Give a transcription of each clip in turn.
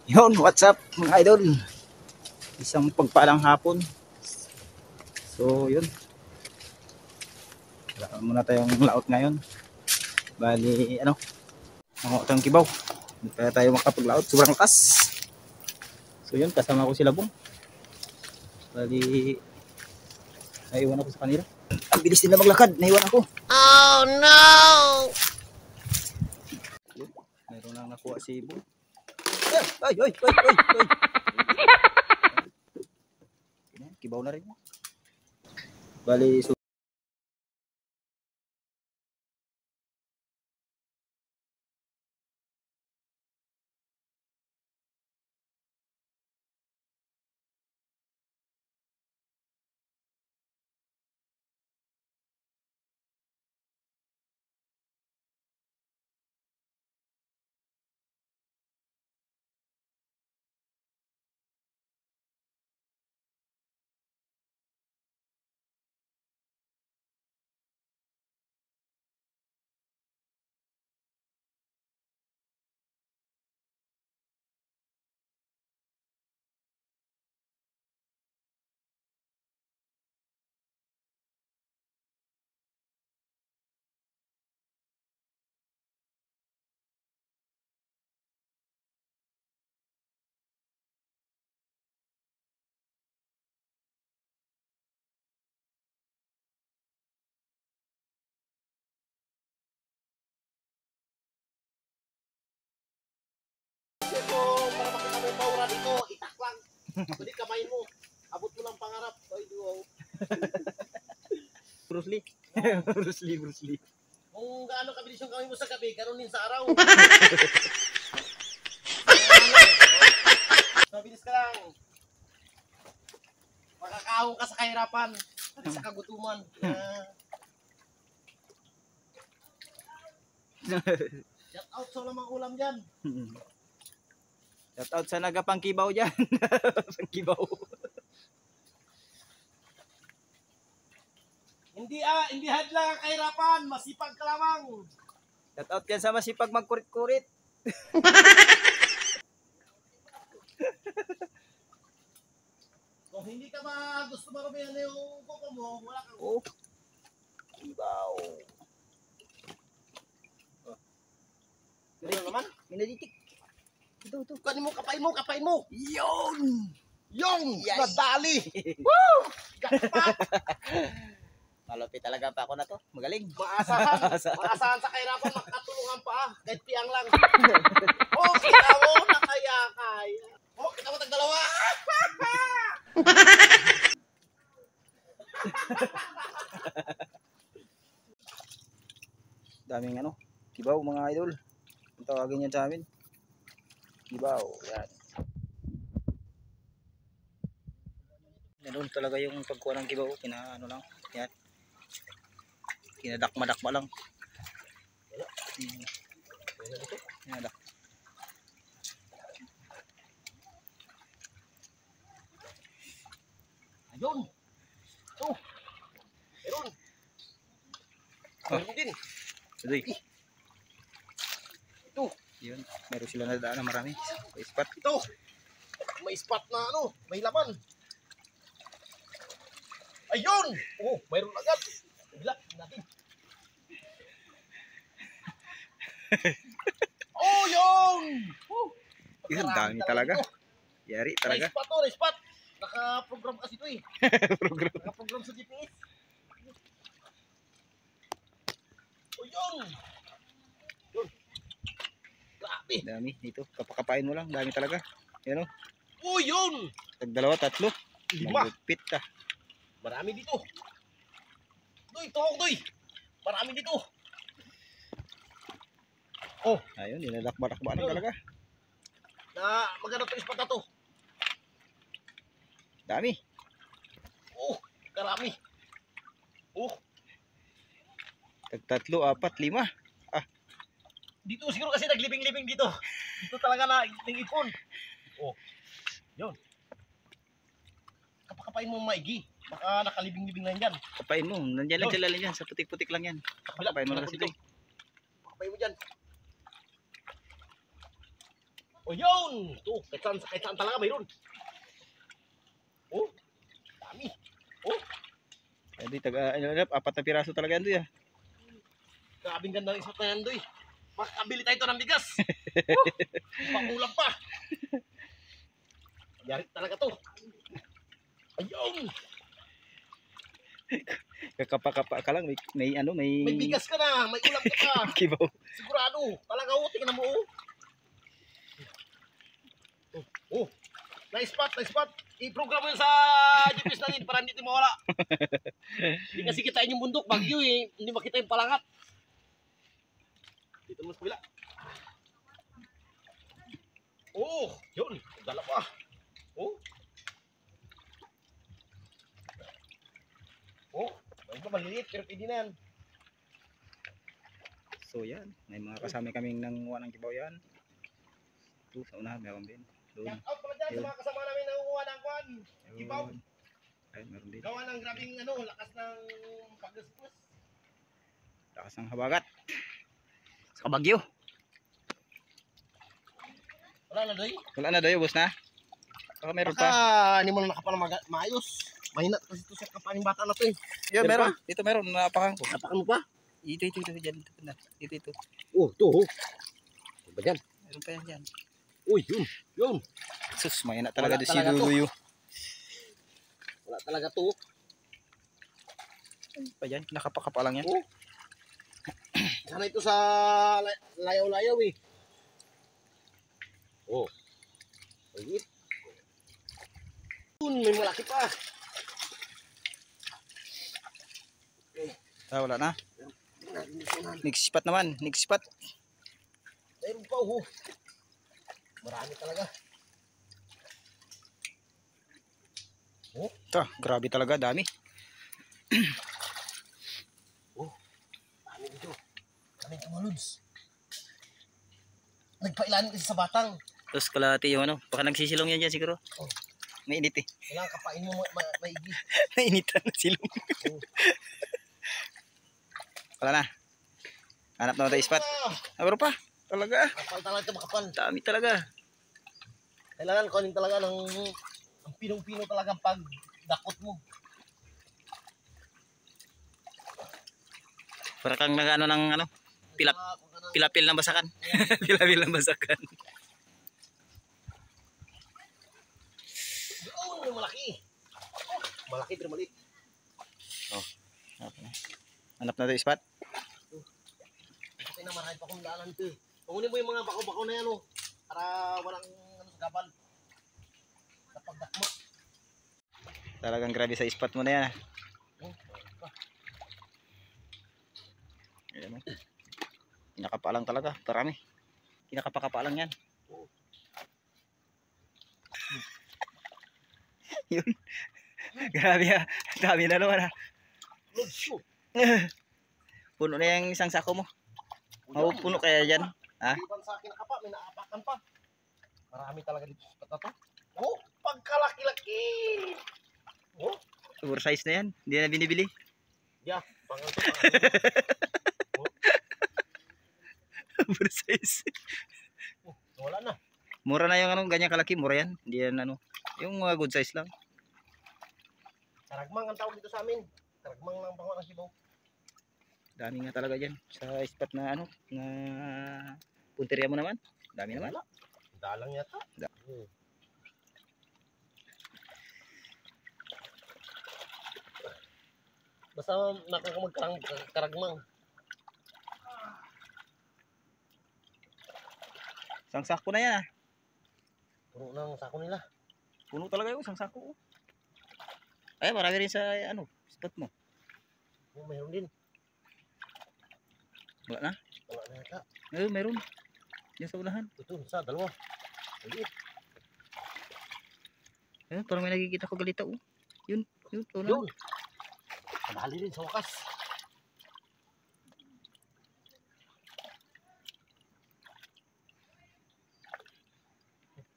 Yun, what's up mga idol? Isang pagpalang hapon. So, yun. Wala muna tayong laot ngayon. Bali, mga utang kibaw. Hindi pa tayo makapaglaot. Sobrang lakas. So, yun. Kasama ko sila Bong. Bali, naiwan ako sa kanila. Ang bilis nila maglakad. Naiwan ako. Oh no! Yun. Meron lang nakuha si Bong. Ay! Kibaw na rin. Bali, so Para makita mo yung paura dito, itak lang. Kundi kamay mo. Abot mo lang pangarap. Ay, wow. Bruce Lee. Bruce Lee. Kung gaano kabilis yung kamay mo sa gabi, ganoon din sa araw. Mabilis ka lang. Makakaahon ka sa kahirapan. Sa kagutuman. Shout out sa lamang ulam dyan. Shout out sa nagapangkibaw dyan. Pangkibaw. Hindi hadlang ang kahirapan. Masipag ka lamang. Shout out yan sa masipag magkurit-kurit. Kung hindi ka ba gusto maramihan na yung kuko mo, wala kang Oh. Kibaw. Ano naman? Minaditik. Ito. Kanin mo, kapain mo. Yun! Yung! Yes. Nadali! Woo! Jackpot! Malapit talaga pa ako na to. Magaling. Maasahan sa kahirapan, makatulungan pa. Kahit piang lang. Oh, kita mo, nakaya. Oh, kita mo tagdalawa. Daming kibaw mga idol. Ang tawagin yan sa amin. Kibaw. Yan. Ganun talaga yung pagkuha ng kibaw. Lang. Yan. Kinadakma-dakma lang. Kinadak. Ayun. Oh. Meron. Meron din. Adoy. Ito. Yun. Meron sila na daan na marami. Spot. Ito. May spot na may laman. Ayun. Oh, mayroon agad. Bigla natin. Oh, yun. Yun, dami talaga. Yari talaga. May spot. Naka-program kasi ito eh. Naka-program sa GPS. Oh, yun. Grabe. Dami dito. Kapakapain mo lang. Dami talaga. Yan o. Oh, yun. Tagdalawa, tatlo. 5. Magupit ka. Marami dito. Doy. Marami dito. Oh. Ayun, dinadakba-dakba lang talaga. Maganda ito spot na to. Dami. Oh, karami. Oh, Tatlo, apat, lima. dito siguro kasi naglibing-libing dito. Dito talaga na ipon. Oh, yun. Kapakapain mo maigi. Baka nakalibing-libing na yan. Kapain mo. Nandiyan lang sila yan. Sa putik-putik lang yan. Kapain mo lang sila. Kapakapain mo dyan. O yun! Ito, kahit saan talaga mayroon. Oh, dami. Oh, Hindi, apat na piraso talaga yan doy ah. grabing ganda ng isot na yan, Doy. Makakabili tayo ito ng bigas. Oh, pangulam pa. Yari talaga to. Ayun! Kakapa-kapa ka lang, may ano, may May bigas ka na, may ulam ka pa. kibaw. Sigurado. Talaga, oh, tingnan mo, oh. Oh, nice spot, nice spot. I-program mo yun sa GPS natin para hindi mawala. Hindi kasi kitain yung bundok, bagyo eh. Hindi makita yung palangat. Dito mo sa kabila. Oh, yun. Dala pa. Oh. Oh, may iba maliliit pero pwede na yan. So yan, may mga kasama kaming nanguha ng kibaw yan. Ito sa unahan, meron din. Doon. Shout out pala dyan sa mga kasama namin na kukuha ng kwan. Kibaw. Ay, meron din. Gawa ng grabing ano, lakas ng pagdaspos. Lakas ng habagat. Sa Kabagyo. Wala na, Doy. Wala na daw, boss na. Baka meron pa. Hindi mo na nakapal maayos. Mahina kasi ito sa kapaning bata na to eh. Yan, meron meron. Dito meron, napakan ko. Napakan mo pa? Ito, dyan. Ito. Oh, ito oh. Ano ba dyan? Meron pa yan dyan. Uy, yun. Sus, mahina talaga Wala doon si talaga to. Duduyo. Wala talaga to. Ano pa yan? Nakapakapa lang yan. Oh. Sana ito sa layaw-layaw eh. Oh. Ulit. May malaki pa. Ah, wala na. Next spot naman. Next spot. Mayroon pa oh. Marami talaga. Oh. Ito, grabe talaga. Dami. Oh. Dami dito. Dami ito mga lods. Nagpailanin kasi sa batang. Tapos kalahati yung ano. Baka nagsisilong yan dyan siguro. Oh. Mainit eh. Kailangan kapain mo maigi. Mainitan na silong. Oh. Wala na. Hanap na tayo spot. Ah, meron pa. Talaga. Kapal talaga ito, makapal. Dami talaga. Kailangan kunin talaga ng ang pinong-pino talaga pag dakot mo. Para kang nag-ano ng ano. Pilapil ng basakan. Pilapil ng basakan. Oh, may malaki. Oh, malaki pero maliit. Oh. Okay. Hanap na tayo spot. Kasi na marami pa akong daanan ito eh. Pangunin mo yung mga bako-bako na yan oh. Para walang ano sa gabal. Sa pagdakma. Talagang grabe sa spot mo na yan. Oh, Ayan mo. Kinakapalang talaga. Parami. Kinakapakapalang yan. Yun. Grabe ha. Dami na naman ha. Puno na yung isang sako mo. Mapupuno kaya dyan. Ha? Iban sa akin nakapa, may naapakan pa. Marami talaga dito sa spot na to. Oh, pagkalaki-laki. Oh, Oversize na yan. Hindi na binibili. yeah. Pangal to. Oversize. Oh, wala na. Mura na yung ano, ganyan kalaki. Mura yan. Hindi yan ano. Yung mga good size lang. Karagmang ang tawag dito sa amin. Karagmang lang panguha ng sibaw. Dami nga talaga dyan. Sa spot na ano, na punteriya mo naman. Dami naman. Dalang yata. Basta nakakamagkaragmang. Isang sako na yan ah. Puno ng sako nila. Puno talaga yung isang sako. Ay, marami rin sa ano, spot mo. Oh, mayroon din. Wala na? Wala na yata. Ayun, meron. Yan sa unahan. Ito, isa, dalawa. Maliit. Ayun, parang may nakikita ko galita oh. Yun, unahan. Yun. Kadali rin sa wakas.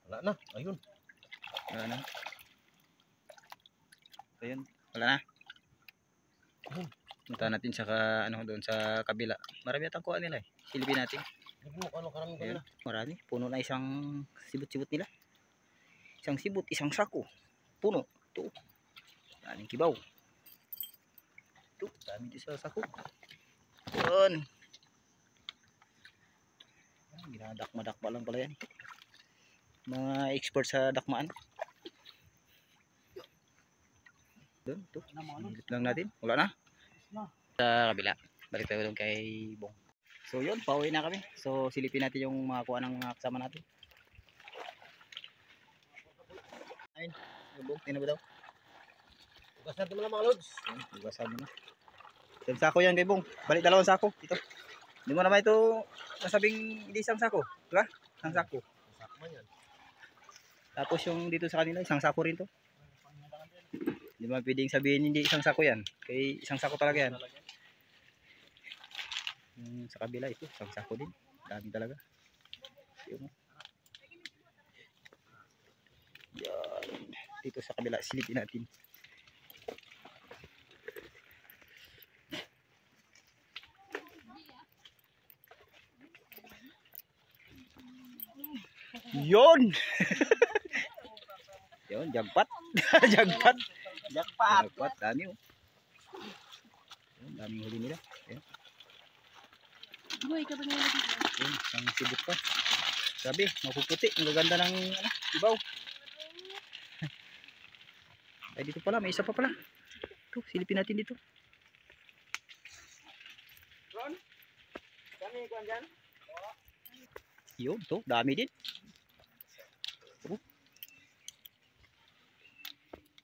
Wala na. Ayun. Wala na. Ayun, wala na. Punta natin sa ano doon sa kabila. Marami atang kuha nila eh. Silipin natin. Hindi mo kung ano karami ko Ayan, nila. marami. Puno na isang sibot-sibot nila. Isang sibot, isang sako. Puno. Ito. Daming kibaw. Ito, dami din sa sako. Yun. Ginadakma-dakma lang pala yan. Mga expert sa dakmaan. Doon, ito. Hilip lang natin. Wala na. Sa kabila. Balik tayo doon kay Bong. So yun, pauwi na kami. So silipin natin yung mga kuha ng mga kasama natin. Ayun, yung Bong, tingnan mo daw. Ugas natin mo lang mga lods. Ugasan mo na. Isang sako yan kay Bong. Balik dalawang sako. Ito. Hindi mo naman ito nasabing hindi isang sako. Diba? Isang sako. Sakman yan. Tapos yung dito sa kanila, isang sako rin to. Hindi mo pwedeng sabihin hindi isang sako yan. Kaya isang sako talaga yan. Sa kabila ito, isang sako din. Dami talaga. Yung yan. Dito sa kabila, silipin natin. Yon. Yon, jagpat. Jagpat. Jagpat, dami oh. Yan, daming huli nila. Yan. Boy, ka ba ngayon dito? Yan, isang sibot pa. Sabi, mapuputi. Ang gaganda ng ibaw. Ay, dito pala, may isa pa pala. Ito, silipin natin dito. Ron? Kami kuhan dyan? Yun, to, dami din.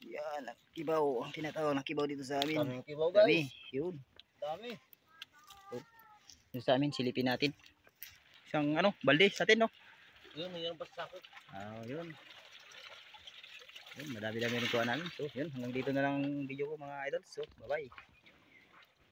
Yan, ang kibaw. Ang tinatawag ng kibaw dito sa amin. Daming kibaw Dami, guys. yun. Dami. Dito sa amin, silipin natin. Isang ano, balde sa atin, no? Yun, mayroon pa sa sakot. Yun. Yun, madami-dami rin kuha namin. So, yun, hanggang dito na lang video ko mga idol. So, bye-bye.